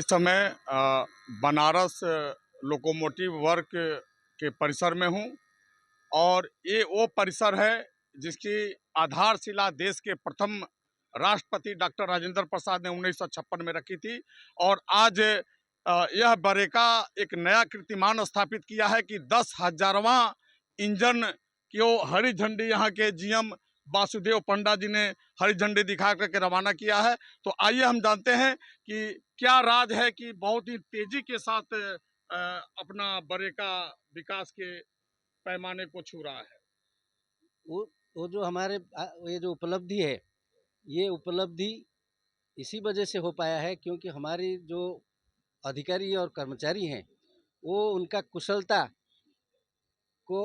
इस समय Banaras locomotive work के परिसर में हूँ और ये वो परिसर है जिसकी आधारशिला देश के प्रथम राष्ट्रपति डॉक्टर राजेंद्र प्रसाद ने 1956 में रखी थी। और आज यह बरेका एक नया कीर्तिमान स्थापित किया है कि 10,000वां इंजन की हरी झंडी यहाँ के जीएम वासुदेव पंडा जी ने हरी झंडी दिखा करके रवाना किया है। तो आइए हम जानते हैं कि क्या राज है कि बहुत ही तेजी के साथ अपना बरेका विकास के पैमाने को छू रहा है। वो जो हमारे ये जो उपलब्धि है, ये उपलब्धि इसी वजह से हो पाया है क्योंकि हमारी जो अधिकारी और कर्मचारी हैं वो उनका कुशलता को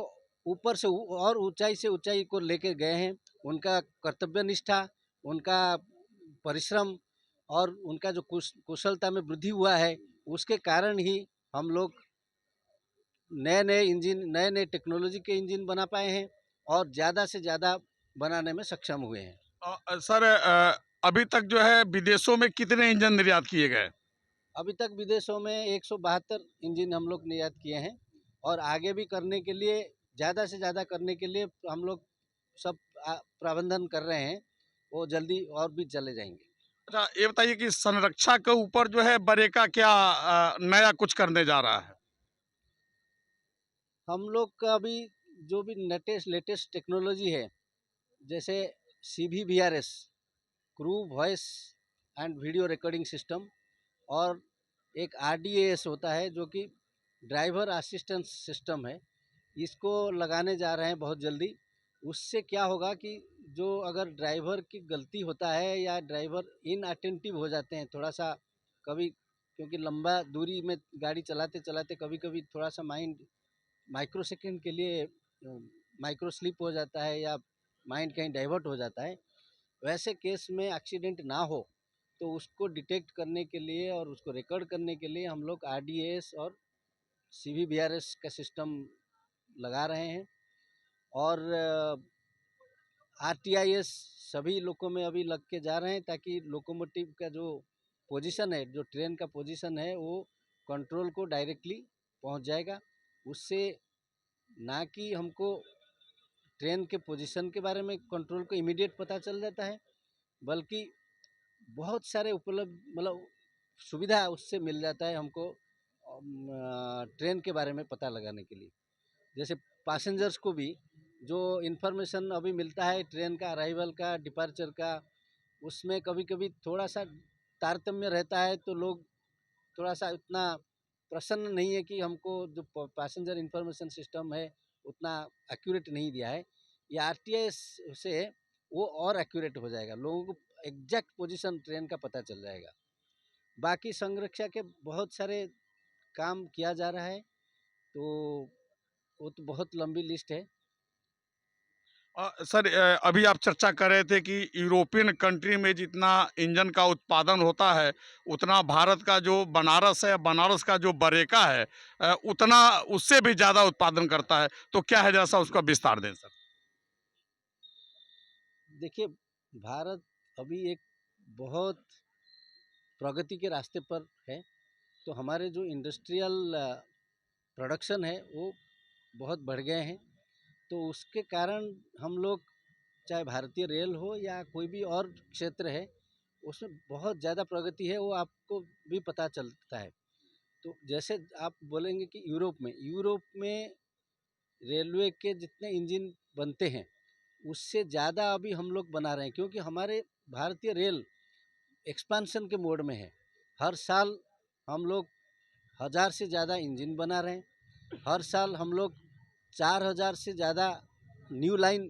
ऊपर से और ऊंचाई से ऊंचाई को लेकर गए हैं। उनका कर्तव्य निष्ठा, उनका परिश्रम और उनका जो कुशलता में वृद्धि हुआ है, उसके कारण ही हम लोग नए नए इंजन, नए नए टेक्नोलॉजी के इंजन बना पाए हैं और ज़्यादा से ज़्यादा बनाने में सक्षम हुए हैं। सर अभी तक जो है विदेशों में कितने इंजन निर्यात किए गए? अभी तक विदेशों में 172 इंजन हम लोग निर्यात किए हैं और आगे भी करने के लिए, ज़्यादा से ज़्यादा करने के लिए हम लोग सब प्रबंधन कर रहे हैं। वो जल्दी और भी चले जाएंगे। अच्छा, ये बताइए कि संरक्षा के ऊपर जो है बरेका क्या नया कुछ करने जा रहा है? हम लोग का अभी जो भी लेटेस्ट टेक्नोलॉजी है, जैसे CVVRS, crew voice and video recording system, और एक RDAS होता है जो कि ड्राइवर असिस्टेंस सिस्टम है, इसको लगाने जा रहे हैं बहुत जल्दी। उससे क्या होगा कि जो अगर ड्राइवर की गलती होता है या ड्राइवर इनअटेंटिव हो जाते हैं थोड़ा सा कभी, क्योंकि लंबा दूरी में गाड़ी चलाते चलाते कभी कभी थोड़ा सा माइंड माइक्रो सेकेंड के लिए माइक्रो स्लिप हो जाता है या माइंड कहीं डाइवर्ट हो जाता है। वैसे केस में एक्सीडेंट ना हो तो उसको डिटेक्ट करने के लिए और उसको रिकॉर्ड करने के लिए हम लोग RDAS और CVVRS का सिस्टम लगा रहे हैं। और RTIS सभी लोगों में अभी लग के जा रहे हैं ताकि लोकोमोटिव का जो पोजीशन है, जो ट्रेन का पोजीशन है, वो कंट्रोल को डायरेक्टली पहुंच जाएगा। उससे ना कि हमको ट्रेन के पोजीशन के बारे में कंट्रोल को इमीडिएट पता चल जाता है, बल्कि बहुत सारे उपलब्ध मतलब सुविधा उससे मिल जाता है हमको ट्रेन के बारे में पता लगाने के लिए। जैसे पैसेंजर्स को भी जो इन्फॉर्मेशन अभी मिलता है ट्रेन का अराइवल का, डिपार्चर का, उसमें कभी कभी थोड़ा सा तारतम्य रहता है तो लोग थोड़ा सा उतना प्रसन्न नहीं है कि हमको जो पैसेंजर इन्फॉर्मेशन सिस्टम है उतना एक्यूरेट नहीं दिया है। ये RTIS से वो और एक्यूरेट हो जाएगा, लोगों को एग्जैक्ट पोजीशन ट्रेन का पता चल जाएगा। बाकी संरक्षा के बहुत सारे काम किया जा रहा है, तो वो तो बहुत लंबी लिस्ट है। सर अभी आप चर्चा कर रहे थे कि यूरोपियन कंट्री में जितना इंजन का उत्पादन होता है उतना भारत का जो बनारस है, बनारस का जो बरेका है उतना उससे भी ज़्यादा उत्पादन करता है। तो क्या है, जैसा उसका विस्तार दें सर। देखिए, भारत अभी एक बहुत प्रगति के रास्ते पर है, तो हमारे जो इंडस्ट्रियल प्रोडक्शन है वो बहुत बढ़ गए हैं। तो उसके कारण हम लोग, चाहे भारतीय रेल हो या कोई भी और क्षेत्र है, उसमें बहुत ज़्यादा प्रगति है, वो आपको भी पता चलता है। तो जैसे आप बोलेंगे कि यूरोप में रेलवे के जितने इंजन बनते हैं उससे ज़्यादा अभी हम लोग बना रहे हैं, क्योंकि हमारे भारतीय रेल एक्सपांशन के मोड में है। हर साल हम लोग 1000 से ज़्यादा इंजन बना रहे हैं। हर साल हम लोग 4000 से ज़्यादा न्यू लाइन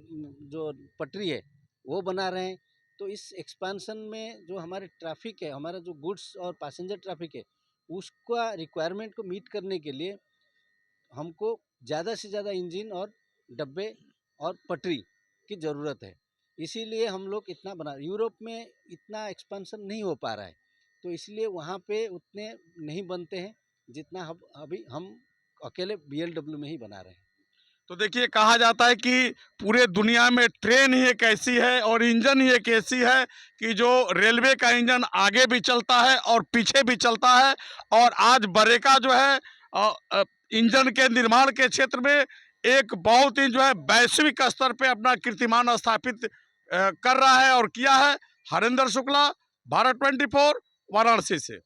जो पटरी है वो बना रहे हैं। तो इस एक्सपांशन में जो हमारे ट्रैफिक है, हमारा जो गुड्स और पैसेंजर ट्रैफिक है, उसका रिक्वायरमेंट को मीट करने के लिए हमको ज़्यादा से ज़्यादा इंजन और डब्बे और पटरी की ज़रूरत है। इसीलिए हम लोग इतना बना, यूरोप में इतना एक्सपेंशन नहीं हो पा रहा है, तो इसलिए वहाँ पे उतने नहीं बनते हैं जितना हम अभी हम अकेले BLW में ही बना रहे हैं। तो देखिए, कहा जाता है कि पूरे दुनिया में ट्रेन ही एक ऐसी है और इंजन ही एक ऐसी है कि जो रेलवे का इंजन आगे भी चलता है और पीछे भी चलता है। और आज बरेका जो है इंजन के निर्माण के क्षेत्र में एक बहुत ही जो है वैश्विक स्तर पे अपना कीर्तिमान स्थापित कर रहा है और किया है। हरेंद्र शुक्ला, भारत 24, वाराणसी से।